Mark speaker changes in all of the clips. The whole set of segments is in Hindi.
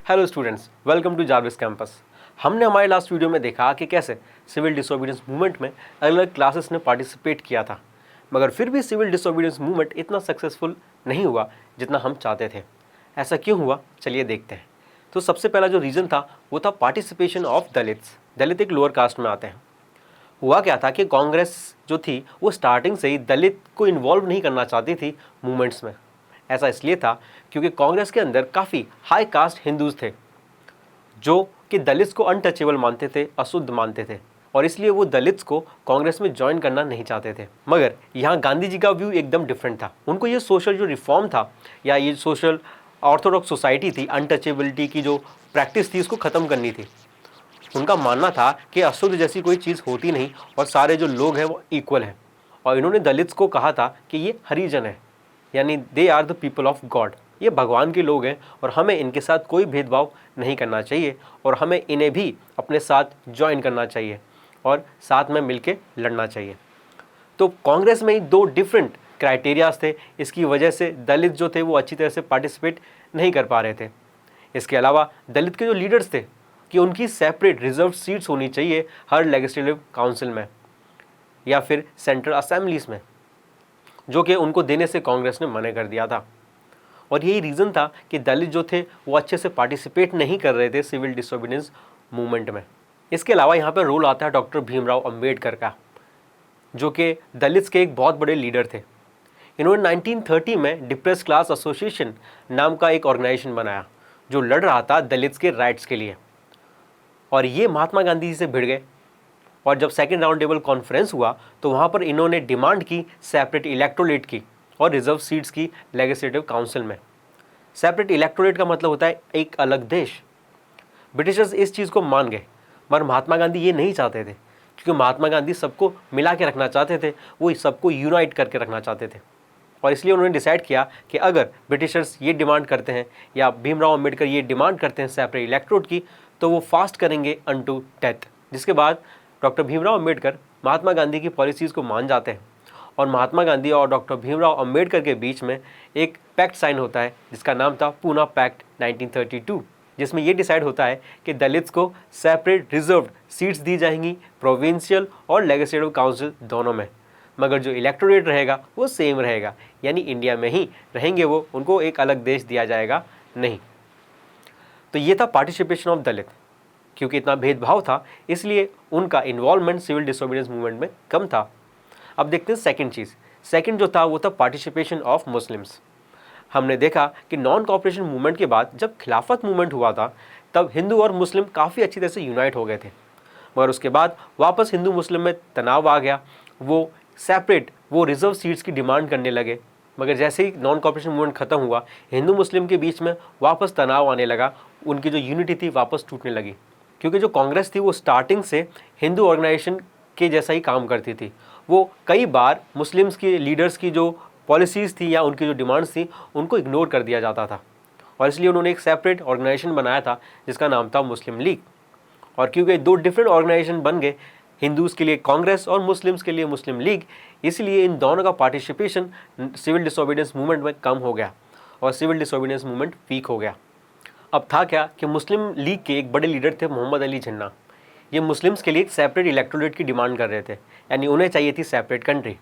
Speaker 1: Hello students, welcome to Jarvis campus. हमने हमारे लास्ट वीडियो में देखा कि कैसे सिविल डिसोबीडियंस मूवमेंट में अलग अलग क्लासेस ने पार्टिसिपेट किया था, मगर फिर भी सिविल डिसोबीडियंस मूवमेंट इतना सक्सेसफुल नहीं हुआ जितना हम चाहते थे। ऐसा क्यों हुआ, चलिए देखते हैं। तो सबसे पहला जो रीज़न था वो था पार्टिसिपेशन ऑफ दलित्स। दलित एक लोअर कास्ट में आते हैं। हुआ क्या था कि कांग्रेस जो थी वो स्टार्टिंग से ही दलित को इन्वॉल्व नहीं करना चाहती थी मूवमेंट्स में। ऐसा इसलिए था क्योंकि कांग्रेस के अंदर काफ़ी हाई कास्ट हिंदूज थे जो कि दलित्स को अनटचेबल मानते थे, अशुद्ध मानते थे, और इसलिए वो दलित्स को कांग्रेस में ज्वाइन करना नहीं चाहते थे। मगर यहाँ गांधी जी का व्यू एकदम डिफरेंट था। उनको ये सोशल जो रिफॉर्म था या ये सोशल ऑर्थोडॉक्स सोसाइटी थी, अनटचेबिलिटी की जो प्रैक्टिस थी, उसको ख़त्म करनी थी। उनका मानना था कि अशुद्ध जैसी कोई चीज़ होती नहीं और सारे जो लोग हैं वो इक्वल हैं। और इन्होंने दलित्स को कहा था कि ये हरिजन है, यानी they are the people of God, ये भगवान के लोग हैं और हमें इनके साथ कोई भेदभाव नहीं करना चाहिए और हमें इन्हें भी अपने साथ ज्वाइन करना चाहिए और साथ में मिलके लड़ना चाहिए। तो कांग्रेस में ही दो डिफरेंट क्राइटेरियाज थे। इसकी वजह से दलित जो थे वो अच्छी तरह से पार्टिसिपेट नहीं कर पा रहे थे। इसके अलावा दलित के जो लीडर्स थे कि उनकी सेपरेट रिजर्व सीट्स होनी चाहिए हर लेजिस्लेटिव काउंसिल में या फिर सेंट्रल असेंबलीज में, जो कि उनको देने से कांग्रेस ने मना कर दिया था। और यही रीज़न था कि दलित जो थे वो अच्छे से पार्टिसिपेट नहीं कर रहे थे सिविल डिसोबीडियंस मूवमेंट में। इसके अलावा यहाँ पर रोल आता है डॉक्टर भीमराव अंबेडकर का, जो कि दलित्स के एक बहुत बड़े लीडर थे। इन्होंने 1930 में डिप्रेस क्लास एसोसिएशन नाम का एक ऑर्गेनाइजेशन बनाया जो लड़ रहा था दलित्स के राइट्स के लिए, और ये महात्मा गांधी जी से भिड़ गए। और जब सेकेंड राउंड टेबल कॉन्फ्रेंस हुआ तो वहाँ पर इन्होंने डिमांड की सेपरेट इलेक्टोरेट की और रिजर्व सीट्स की लेजिस्लेटिव काउंसिल में। सेपरेट इलेक्टोरेट का मतलब होता है एक अलग देश। ब्रिटिशर्स इस चीज़ को मान गए, मगर महात्मा गांधी ये नहीं चाहते थे, क्योंकि महात्मा गांधी सबको मिला के रखना चाहते थे, वो सबको यूनाइट करके रखना चाहते थे। और इसलिए उन्होंने डिसाइड किया कि अगर ब्रिटिशर्स ये डिमांड करते हैं या भीमराव अम्बेडकर ये डिमांड करते हैं सेपरेट इलेक्टोरेट की, तो वो फास्ट करेंगे अनटू डेथ। जिसके बाद डॉक्टर भीमराव अम्बेडकर महात्मा गांधी की पॉलिसीज़ को मान जाते हैं और महात्मा गांधी और डॉक्टर भीमराव अम्बेडकर के बीच में एक पैक्ट साइन होता है जिसका नाम था पूना पैक्ट 1932, जिसमें ये डिसाइड होता है कि दलित्स को सेपरेट रिजर्व्ड सीट्स दी जाएंगी प्रोविंशियल और लेजिस्लेटिव काउंसिल दोनों में, मगर जो इलेक्टोरेट रहेगा वो सेम रहेगा, यानी इंडिया में ही रहेंगे वो, उनको एक अलग देश दिया जाएगा नहीं। तो ये था पार्टिसिपेशन ऑफ दलित। क्योंकि इतना भेदभाव था इसलिए उनका इन्वॉल्वमेंट सिविल डिसोबीडियंस मूवमेंट में कम था। अब देखते हैं सेकंड चीज़। सेकंड जो था वो था पार्टिसिपेशन ऑफ मुस्लिम्स। हमने देखा कि नॉन कॉपरेशन मूवमेंट के बाद जब खिलाफत मूवमेंट हुआ था तब हिंदू और मुस्लिम काफ़ी अच्छी तरह से यूनाइट हो गए थे, मगर उसके बाद वापस हिंदू मुस्लिम में तनाव आ गया। वो सेपरेट वो रिजर्व सीट्स की डिमांड करने लगे, मगर जैसे ही नॉन कॉपरेशन मूवमेंट खत्म हुआ हिंदू मुस्लिम के बीच में वापस तनाव आने लगा, उनकी जो यूनिटी थी वापस टूटने लगी। क्योंकि जो कांग्रेस थी वो स्टार्टिंग से हिंदू ऑर्गेनाइजेशन के जैसा ही काम करती थी। वो कई बार मुस्लिम्स के लीडर्स की जो पॉलिसीज़ थी या उनकी जो डिमांड्स थी उनको इग्नोर कर दिया जाता था, और इसलिए उन्होंने एक सेपरेट ऑर्गेनाइजेशन बनाया था जिसका नाम था मुस्लिम लीग। और क्योंकि दो डिफरेंट ऑर्गेनाइजेशन बन गए, हिंदूज़ के लिए कांग्रेस और मुस्लिम्स के लिए मुस्लिम लीग, इसलिए इन दोनों का पार्टिसिपेशन सिविल डिसोबीडियंस मूवमेंट में कम हो गया और सिविल डिसोबीडियंस मूवमेंट वीक हो गया। अब था क्या कि मुस्लिम लीग के एक बड़े लीडर थे मोहम्मद अली जिन्ना। ये मुस्लिम्स के लिए एक सेपरेट इलेक्टोरेट की डिमांड कर रहे थे, यानी उन्हें चाहिए थी सेपरेट कंट्री।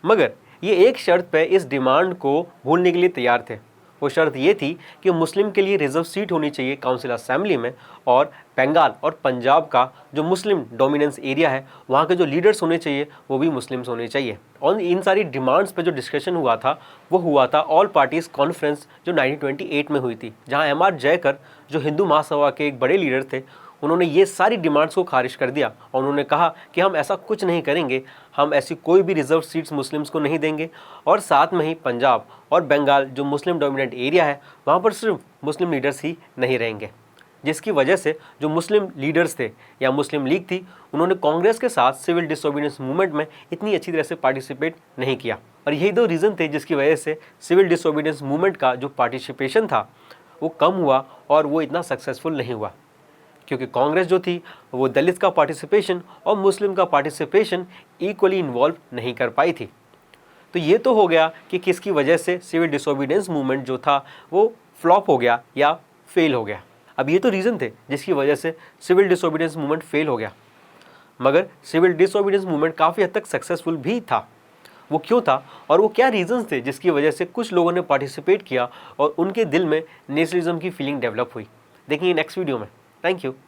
Speaker 1: मगर ये एक शर्त पे इस डिमांड को भूलने के लिए तैयार थे। वो शर्त ये थी कि मुस्लिम के लिए रिजर्व सीट होनी चाहिए काउंसिल असेंबली में, और बंगाल और पंजाब का जो मुस्लिम डोमिनेंस एरिया है वहाँ के जो लीडर्स होने चाहिए वो भी मुस्लिम्स होने चाहिए। और इन सारी डिमांड्स पे जो डिस्कशन हुआ था वो हुआ था ऑल पार्टीज़ कॉन्फ्रेंस जो 1928 में हुई थी, जहाँ एम.आर. जयकर जो हिंदू महासभा के एक बड़े लीडर थे, उन्होंने ये सारी डिमांड्स को खारिज कर दिया और उन्होंने कहा कि हम ऐसा कुछ नहीं करेंगे, हम ऐसी कोई भी रिजर्व सीट्स मुस्लिम्स को नहीं देंगे, और साथ में ही पंजाब और बंगाल जो मुस्लिम डोमिनेंट एरिया है वहाँ पर सिर्फ मुस्लिम लीडर्स ही नहीं रहेंगे। जिसकी वजह से जो मुस्लिम लीडर्स थे या मुस्लिम लीग थी, उन्होंने कांग्रेस के साथ सिविल डिसोबीडियंस मूवमेंट में इतनी अच्छी तरह से पार्टिसिपेट नहीं किया। और यही दो रीज़न थे जिसकी वजह से सिविल डिसोबीडियंस मूवमेंट का जो पार्टिसिपेशन था वो कम हुआ और वो इतना सक्सेसफुल नहीं हुआ, क्योंकि कांग्रेस जो थी वो दलित का पार्टिसिपेशन और मुस्लिम का पार्टिसिपेशन इक्वली इन्वॉल्व नहीं कर पाई थी। तो ये तो हो गया कि किसकी वजह से सिविल डिसोबीडियंस मूवमेंट जो था वो फ्लॉप हो गया या फेल हो गया। अब ये तो रीज़न थे जिसकी वजह से सिविल डिसोबीडियंस मूवमेंट फेल हो गया, मगर सिविल डिसोबीडियंस मूवमेंट काफ़ी हद तक सक्सेसफुल भी था। वो क्यों था और वो क्या रीजंस थे जिसकी वजह से कुछ लोगों ने पार्टिसिपेट किया और उनके दिल में नेशनलिज्म की फीलिंग डेवलप हुई, देखेंगे नेक्स्ट वीडियो में। Thank you.